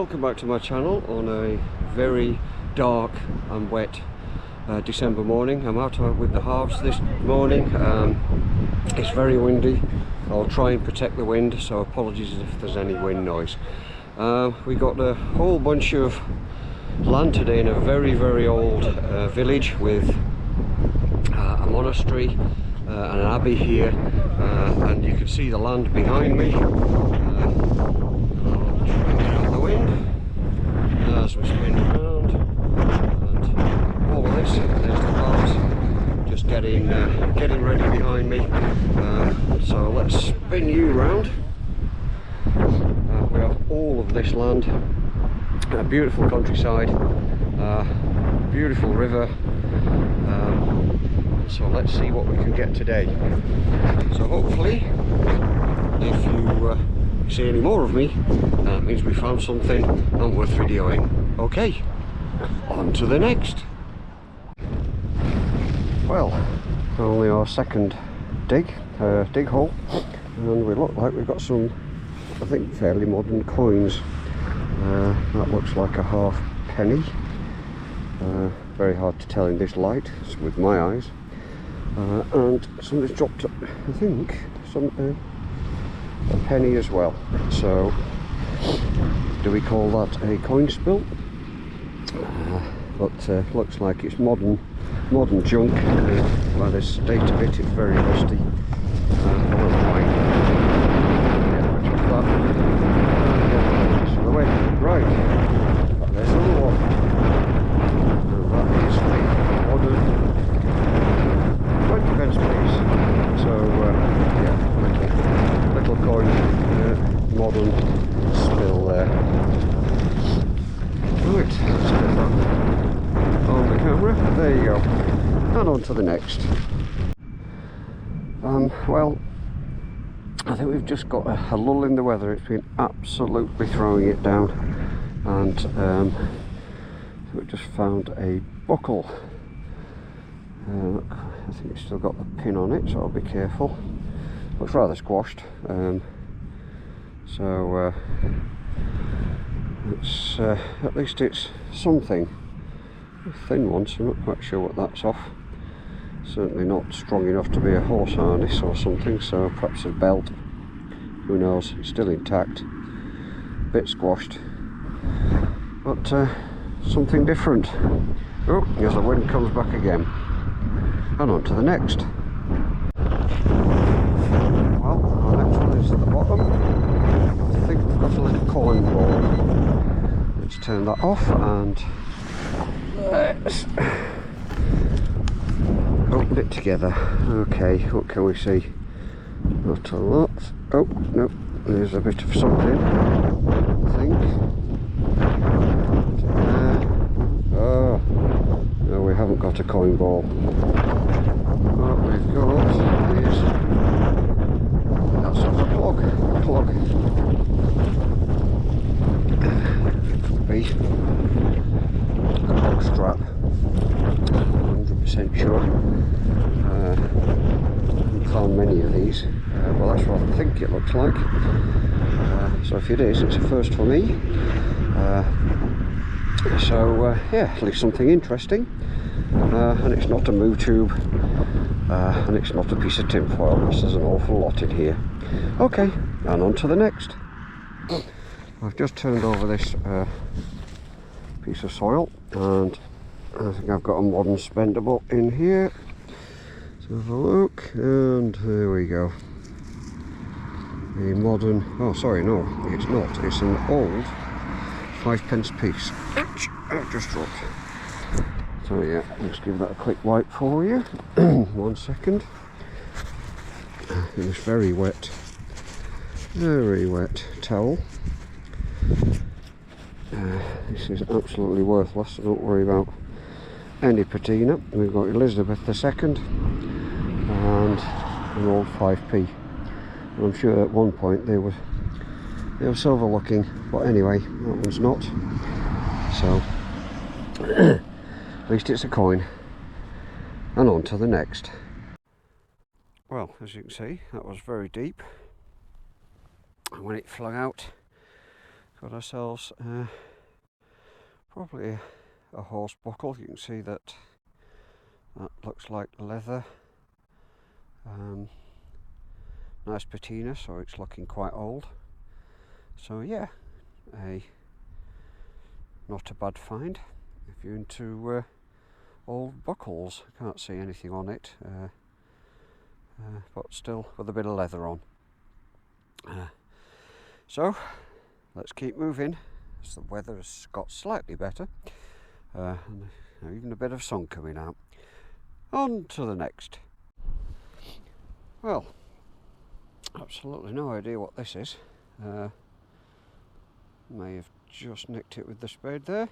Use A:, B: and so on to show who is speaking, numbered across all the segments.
A: welcome back to my channel on a very dark and wet December morning. I'm out with the HARVs this morning. It's very windy. I'll try and protect the wind, so apologies if there's any wind noise. We got a whole bunch of land today in a very old village with a monastery and an abbey here, and you can see the land behind me. As we spin around, and all of this, there's the cars just getting ready behind me. So let's spin you round. We have all of this land, a beautiful countryside, beautiful river. So let's see what we can get today. So hopefully, if you see any more of me, that means we found something and worth videoing. Okay, on to the next. Well, only our second dig hole, and we look like we've got some, I think, fairly modern coins. That looks like a half penny. Very hard to tell in this light, it's with my eyes. And somebody's dropped, I think, a penny as well. So, do we call that a coin spill? But looks like it's modern junk. By the state of it, it's very rusty. I won't try and get much of that. This way. Right, but there's another one. And that is a modern 20 pence piece. So yeah, little coin, modern spill there. Right, let's get that on the camera. There you go. And on to the next. Well, I think we've just got a lull in the weather. It's been absolutely throwing it down, and we've just found a buckle. I think it's still got the pin on it, so I'll be careful. Looks rather squashed. So it's at least it's something. A thin one, so I'm not quite sure what that's off. Certainly not strong enough to be a horse harness or something, so perhaps a belt. Who knows? It's still intact. A bit squashed, but something different. Oh, as the wind comes back again. And on to the next. Well, our next one is at the bottom. I think we've got a little coin ball. Let's turn that off and let's open it together. Okay, what can we see? Not a lot. Oh, no, there's a bit of something, I think. Oh, no, we haven't got a coin ball. What we've got is, that's off a plug. Could be a plug strap. 100% sure. I haven't found many of these. Well, that's what I think it looks like. So if it is, it's a first for me. Yeah, at least something interesting. And it's not a moo tube, and it's not a piece of tin foil. There's an awful lot in here. Okay, and on to the next. I've just turned over this piece of soil, and I think I've got a modern spendable in here. Let's have a look, and there we go. A modern, oh sorry, no, it's not. It's an old 5 pence piece. Ouch, that just dropped. So yeah, let's give that a quick wipe for you. 1 second. In this very wet towel. This is absolutely worthless, so don't worry about any patina. We've got Elizabeth II and an old 5p. And I'm sure at one point they were silver looking, but anyway, that one's not. So at least it's a coin. And on to the next. Well, as you can see, that was very deep. And when it flung out, got ourselves probably a horse buckle. You can see that looks like leather. Nice patina, so it's looking quite old. So yeah, not a bad find if you're into old buckles. Can't see anything on it, but still with a bit of leather on. So let's keep moving as the weather has got slightly better, and even a bit of sun coming out. On to the next. Well, absolutely no idea what this is. May have just nicked it with the spade there.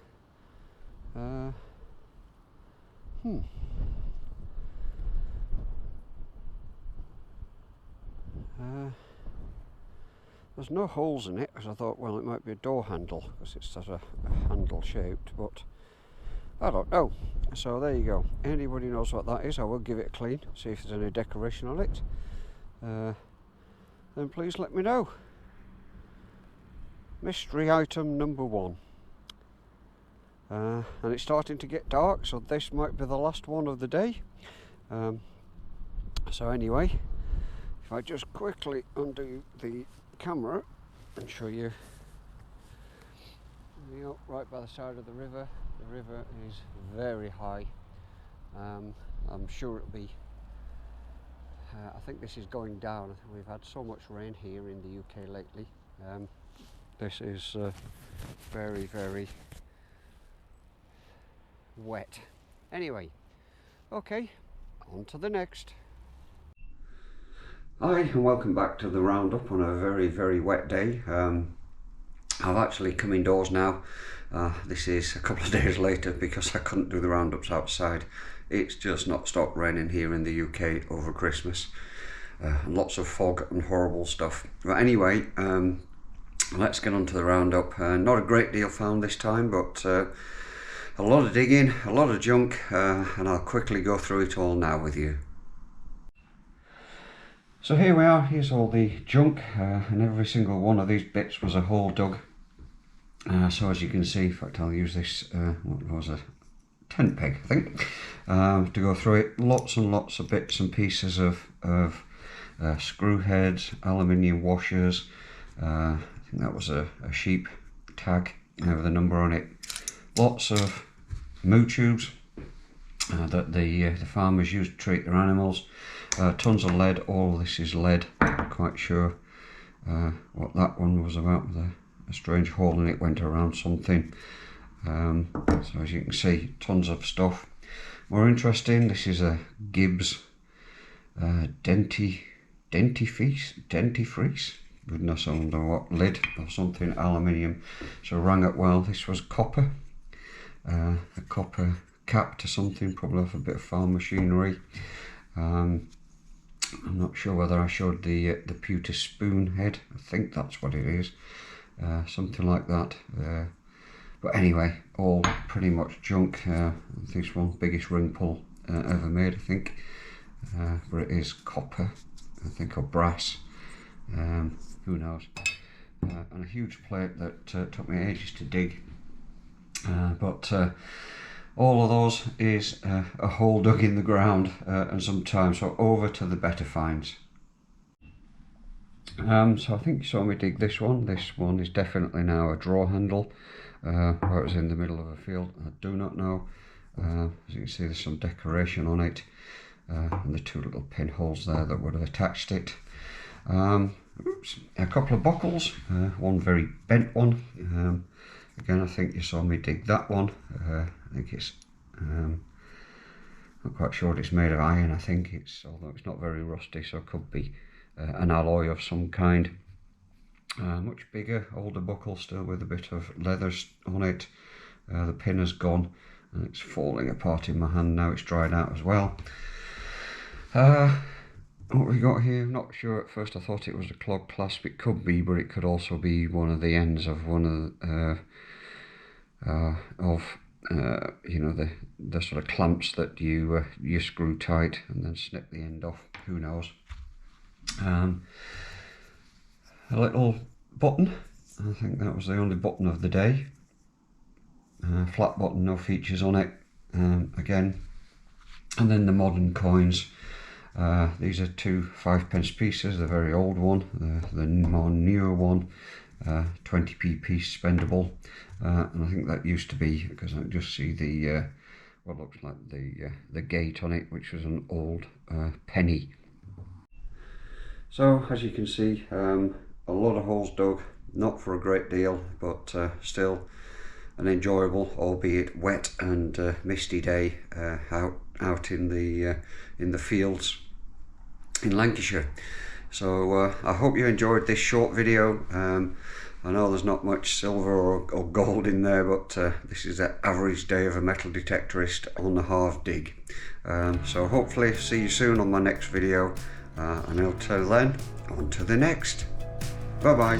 A: There's no holes in it, because I thought, well, it might be a door handle, because it's sort of a handle shaped, but I don't know. So there you go. Anybody knows what that is, I will give it a clean, see if there's any decoration on it. Then please let me know. Mystery item number 1. And it's starting to get dark, so this might be the last one of the day. So anyway, if I just quickly undo the camera and show you, right by the side of the river. The river is very high. I'm sure it'll be, I think this is going down. We've had so much rain here in the UK lately. This is very, very wet. Anyway, okay, on to the next. Hi and welcome back to the Roundup on a very, very wet day. I've actually come indoors now. This is a couple of days later because I couldn't do the roundups outside. It's just not stopped raining here in the UK over Christmas. Lots of fog and horrible stuff. But anyway, let's get on to the roundup. Not a great deal found this time, but a lot of digging, a lot of junk, and I'll quickly go through it all now with you. So here we are, here's all the junk, and every single one of these bits was a hole dug. So as you can see, in fact I'll use this, what was a tent peg I think, to go through it. Lots and lots of bits and pieces of screw heads, aluminium washers, I think that was a sheep tag with a number on it. Lots of moo tubes that the farmers use to treat their animals. Tons of lead. All this is lead. I'm not quite sure what that one was about, with a strange hole in it, went around something. So as you can see, tons of stuff. More interesting, this is a Gibbs dentifrice, goodness I wonder what, lid or something, aluminium. So rang it well. This was copper, a copper cap to something, probably off a bit of farm machinery. I'm not sure whether I showed the pewter spoon head. I think that's what it is, something like that. But anyway, all pretty much junk. This one, biggest ring pull ever made, I think. But it is copper, I think, or brass. Who knows? And a huge plate that took me ages to dig. But all of those is a hole dug in the ground and some time. So over to the better finds. So I think you saw me dig this one. This one is definitely now a draw handle. Where it was in the middle of a field, I do not know. As you can see, there's some decoration on it, and the two little pinholes there that would have attached it. Oops, a couple of buckles, one very bent one. Again, I think you saw me dig that one. I think it's, not quite sure what it's made of iron. I think it's, although it's not very rusty, so it could be an alloy of some kind. Much bigger, older buckle, still with a bit of leather on it. The pin has gone and it's falling apart in my hand now. It's dried out as well. What we got here, I'm not sure. At first I thought it was a clog clasp. It could be, but it could also be one of the ends of one of you know, the sort of clamps that you screw tight and then snip the end off. Who knows? A little button I think that was the only button of the day. Flat button, no features on it again. And then the modern coins. These are 2 5p pieces, the very old one, the more newer one, 20p piece spendable. And I think that used to be, because I just see the what looks like the gate on it, which was an old penny. So as you can see, a lot of holes dug, not for a great deal, but still an enjoyable, albeit wet and misty day out in the fields in Lancashire. So I hope you enjoyed this short video. I know there's not much silver or gold in there, but this is the average day of a metal detectorist on the HARV dig. So hopefully see you soon on my next video, and until then, on to the next. Bye bye.